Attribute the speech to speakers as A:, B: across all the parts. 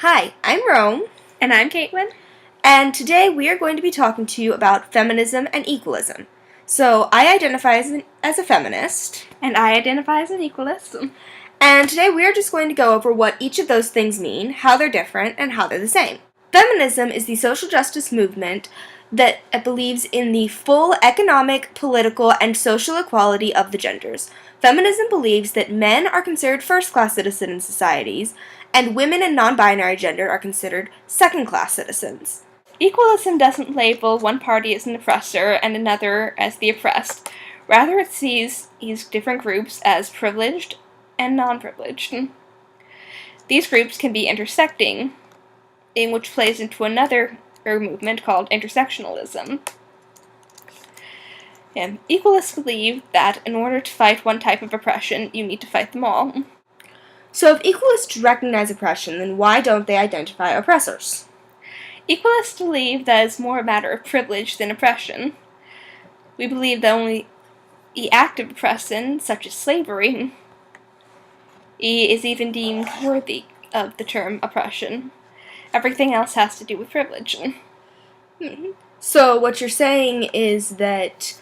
A: Hi, I'm Rome,
B: And I'm Caitlin.
A: and today we are going to be talking to you about feminism and equalism. So, I identify as a feminist,
B: And I identify as an equalist.
A: and today we are just going to go over what each of those things mean, how they're different, and how they're the same. Feminism is the social justice movement that believes in the full economic, political, and social equality of the genders. Feminism believes that men are considered first-class citizens in societies, and women and non-binary gender are considered second-class citizens.
B: Equalism doesn't label one party as an oppressor and another as the oppressed. Rather, it sees these different groups as privileged and non-privileged. These groups can be intersecting, in which plays into another movement called intersectionalism. Equalists believe that in order to fight one type of oppression, you need to fight them all.
A: So if equalists recognize oppression, then why don't they identify oppressors?
B: Equalists believe that it's more a matter of privilege than oppression. We believe that only the act of oppression, such as slavery, is even deemed worthy of the term oppression. Everything else has to do with privilege.
A: So what you're saying is that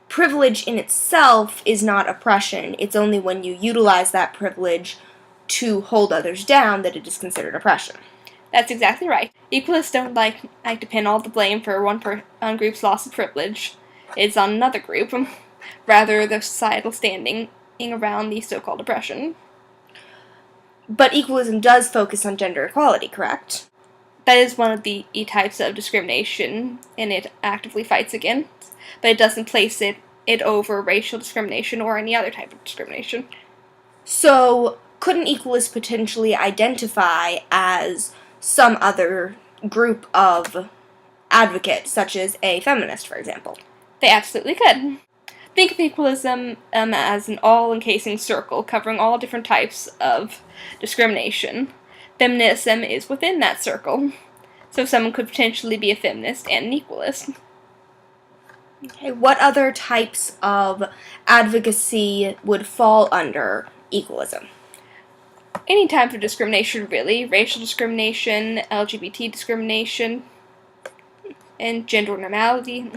A: privilege in itself is not oppression. It's only when you utilize that privilege to hold others down that it is considered oppression.
B: That's exactly right. Equalists don't like to pin all the blame for one group's loss of privilege. It's on another group, rather the societal standing around the so-called oppression.
A: But equalism does focus on gender equality, correct?
B: That is one of the types of discrimination, and it actively fights against, but it doesn't place it over racial discrimination or any other type of discrimination.
A: So, couldn't equalists potentially identify as some other group of advocates, such as a feminist, for example?
B: They absolutely could. Think of equalism as an all-encasing circle covering all different types of discrimination. Feminism is within that circle, so someone could potentially be a feminist and an equalist.
A: Okay, what other types of advocacy would fall under equalism?
B: Any type of discrimination, really. Racial discrimination, LGBT discrimination, and gender normality.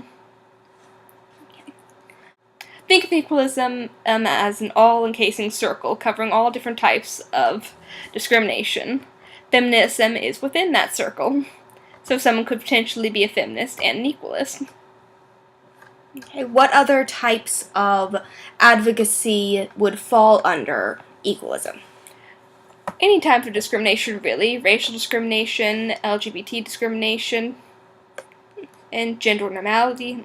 B: Think of equalism as an all-encasing circle covering all different types of discrimination. Feminism is within that circle, so someone could potentially be a feminist and an equalist.
A: Okay, what other types of advocacy would fall under equalism?
B: Any type of discrimination, really. Racial discrimination, LGBT discrimination, and gender normality.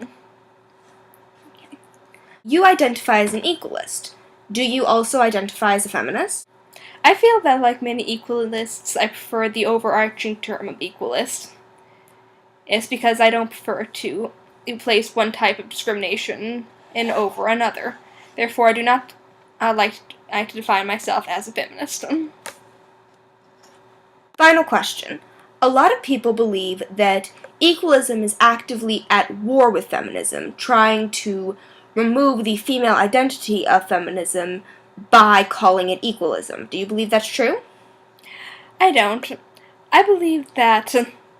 A: You identify as an equalist. Do you also identify as a feminist?
B: I feel that, like many equalists, I prefer the overarching term of equalist. It's because I don't prefer to place one type of discrimination over another. Therefore, I do not like to define myself as a feminist.
A: Final question. A lot of people believe that equalism is actively at war with feminism, trying to remove the female identity of feminism by calling it equalism. Do you believe that's true?
B: I don't. I believe that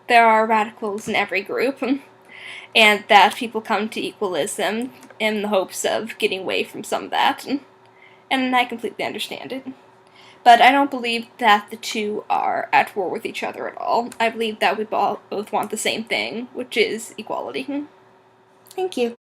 B: there are radicals in every group, and that people come to equalism in the hopes of getting away from some of that, and I completely understand it. But I don't believe that the two are at war with each other at all. I believe that we both want the same thing, which is equality.
A: Thank you.